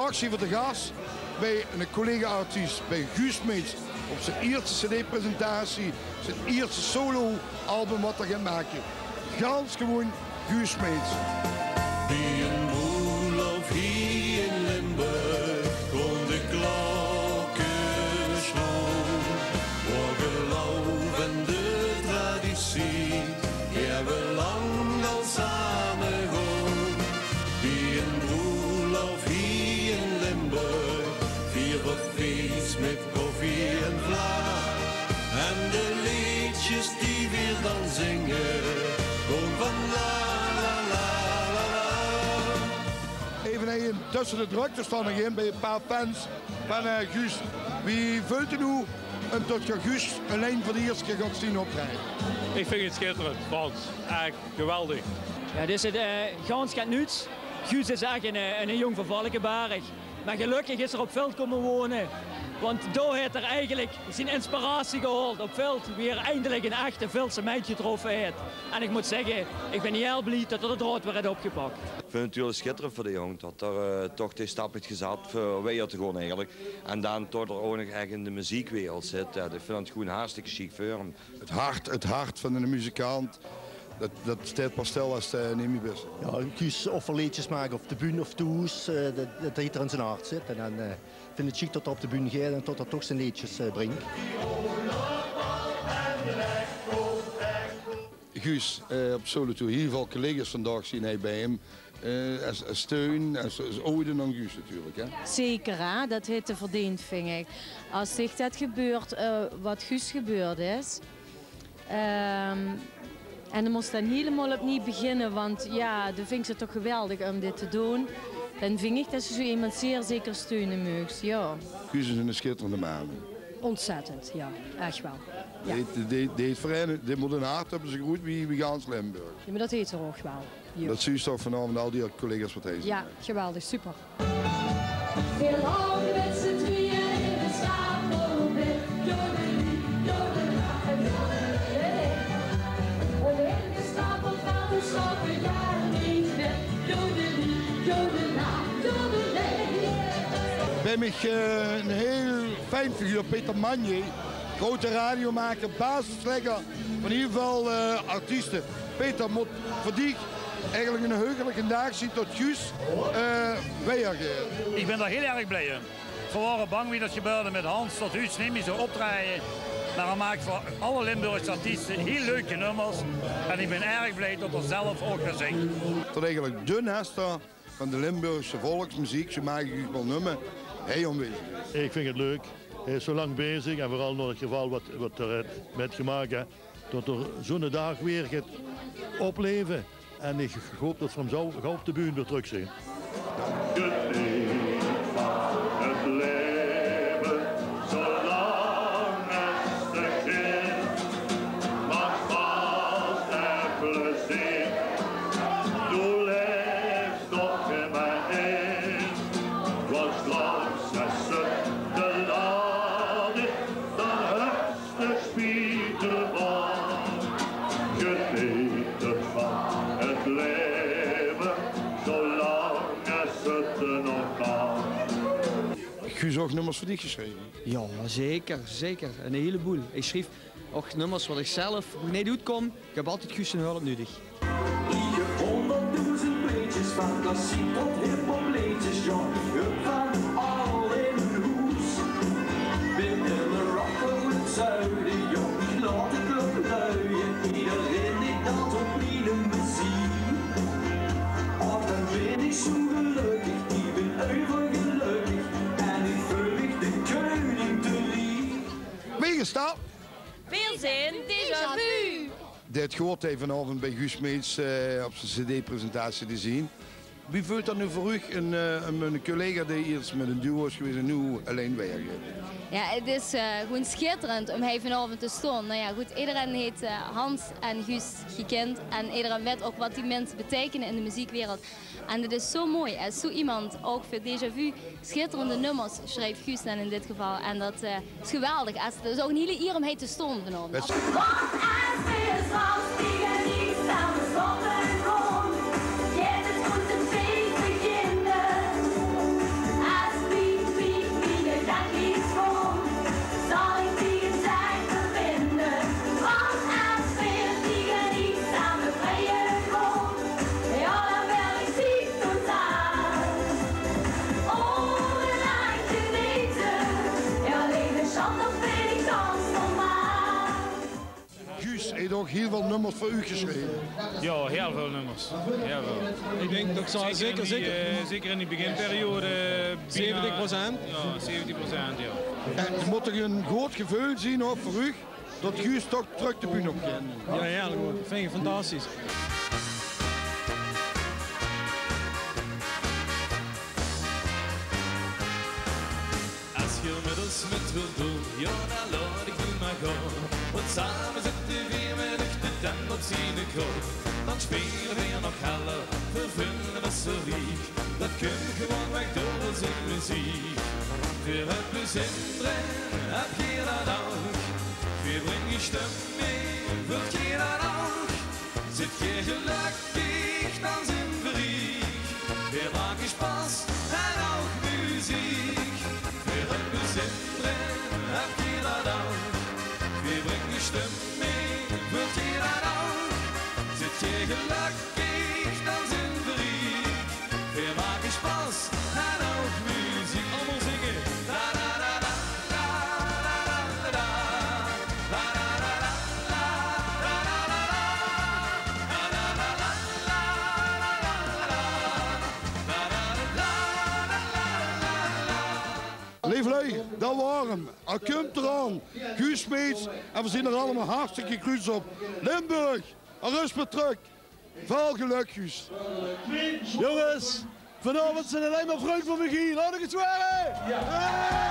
Vandaag zien we de gast bij een collega-artiest, bij Guus Meets. Op zijn eerste cd-presentatie, zijn eerste solo-album wat hij gaat maken. Gans gewoon Guus Meets. Wie een moel of hier in Limburg kon de klokken slaan. Voor geloof en de traditie hebben lang al samen gewoond. Wie een moel of hier in Limburg, vier op feest met koffie en vla. En de liedjes die weer dan zingen, gewoon van la la la la la. Even tussen de drukte staan nog in bij een paar fans van Guus. Wie vult er nu en tot Guus alleen voor de eerste keer gaat zien optreden? Ik vind het schitterend, Frans. Echt geweldig. Ja, dit is het gans gaat nuts. Guus is echt een jong van Valkenberg. Maar gelukkig is er op veld komen wonen. Want daar heeft er eigenlijk zijn inspiratie gehaald op veld. Weer eindelijk een echte veldse meidje getroffen heeft. En ik moet zeggen, ik ben heel blij dat er de draad weer is opgepakt. Ik vind het natuurlijk schitterend voor de jongen dat er toch die stap heeft gezet voor wij te gewoon eigenlijk. En dan tot er ook nog echt in de muziekwereld zit. Ja, ik vind het gewoon hartstikke chic voor hem. Het hart van de muzikant. Dat staat pas stil als het niet meer is. Ja, Guus of er liedjes maken op de bühne of toes, dat hij er in zijn hart zit. En dan vind ik het chic dat hij op de bühne gaat en tot hij toch zijn liedjes brengt. Guus, op solo tour, heel veel collega's vandaag zien hij bij hem. Als steun, als ouder dan Guus natuurlijk. Hè? Zeker, hè? Dat heeft te verdiend, vind ik. Als zich dat gebeurt, wat Guus gebeurd is. En dan moest dan helemaal opnieuw beginnen, want ja, dan vind ik het toch geweldig om dit te doen. Dan vind ik dat ze zo iemand zeer zeker steunen moest, ja. Guus is een schitterende man. Ontzettend, ja, echt wel. Ja. Dit vereinen, dit moet een hart hebben ze goed wie Gans Limburg. Ja, maar dat heet er ook wel. Ja. Dat zie je toch vanavond al die collega's wat hij zegt. Ja, geweldig, super. Heel lang met z'n tweeën in de stapel met jodeli, jodela en jodeli. Alleen de stapel van de stappen jaar niet weg. Jodeli, jodela, jodeli. Bij mij een heel fijn figuur, Peter Manje. Grote radiomaker, basislegger van heel veel artiesten. Peter moet voor die eigenlijk een heugelijke dag zien tot Guus weergeeft. Ik ben daar heel erg blij in. We waren bang wie dat gebeurde met Hans, dat Guus niet meer zou optreden. Maar hij maakt voor alle Limburgse artiesten heel leuke nummers. En ik ben erg blij dat hij zelf ook gaat zingen. Dat eigenlijk de nester van de Limburgse volksmuziek, zo maak ik wel nummer, heel onwezenlijk. Ik vind het leuk. Hij is zo lang bezig en vooral nog het geval wat er met gemaakt heeft, dat er zo'n dag weer gaat opleven. En ik hoop dat we hem zo gauw op de bühne weer terug zien. Het leven, zolang het begint, maar vast en plezier. Doe leeft nog in mij in, was langs de lade, dan höchste spiegelbaan. Genieten van het leven, zolang het nog kan. Guus ook nummers voor die geschreven? Ja, zeker, zeker. Een heleboel. Ik schreef ook nummers wat ik zelf niet uitkom. Ik heb altijd Guus zijn hulp nodig. Hier 100.000 beetjes van klassiek tot hip-hop-leedjes, ja, ik van al in hoes. Binnen de rocker het zuiden, joh, ik laat de klok luien. Iedereen die dat op ieder muziek. Oh, dan ben ik zo gelukkig, ik ben overgelukkig. En ik voel me de koning te lief. Wie gestapt? Weerzin, déjà vu! Dit gehoord heeft vanavond bij Guus Meets op zijn cd-presentatie te zien. Wie voelt dat nu voor u een collega die eerst met een duo is geweest en nu alleen weergeeft? Ja, het is gewoon schitterend om hij vanavond te staan. Nou ja, goed, iedereen heeft Hans en Guus gekend en iedereen weet ook wat die mensen betekenen in de muziekwereld. En het is zo mooi. Zo iemand, ook voor Déjà Vu, schitterende nummers schrijft Guus dan in dit geval. En dat is geweldig. Het is ook een hele eer om hij te staan vanavond. Wat is als die niet staan zonder grond. Jetzt ist gut im Feest beginnen. toch heel veel nummers voor u geschreven? Ja, heel veel nummers. Heel veel. Ik denk dat zeker. Zeker in die beginperiode. 70%? Ja, 70%, ja. En het moet toch een groot gevoel zien ook voor u, dat Guus toch terug de bühne op kan. Ja, heerlijk hoor. Vind je fantastisch. Als je met ons met wilt doen, ja dan laat ik nu maar gaan. Want samen zitten we met de dan op zien kop. Dan spelen we nog hallen, vervullen we zo riek. Dat kun gewoon weg door onze muziek. Voor het plezier heb je dat ook. Wir bringen die Stimme mee, wird jeder auch. Zit je gelukkig, dan sind wir reich. Wir machen Spaß en auch Musik. Für ein bisschen habt jeder auch. Wir bringen die Stimme mee, wird jeder auch. Zit je gelukkig, dan sind wir reich. Wir machen Spaß en auch Musik. Allemaal zingen. Da da da da. Leeflui, dat waren hem. Hij komt eraan. Guus Smeets. En we zien er allemaal hartstikke groet op. Limburg, er is weer terug. Veel geluk, Guus. Jongens, vanavond zijn alleen maar vreugd voor Michiel. Laat ik het zweren! Ja.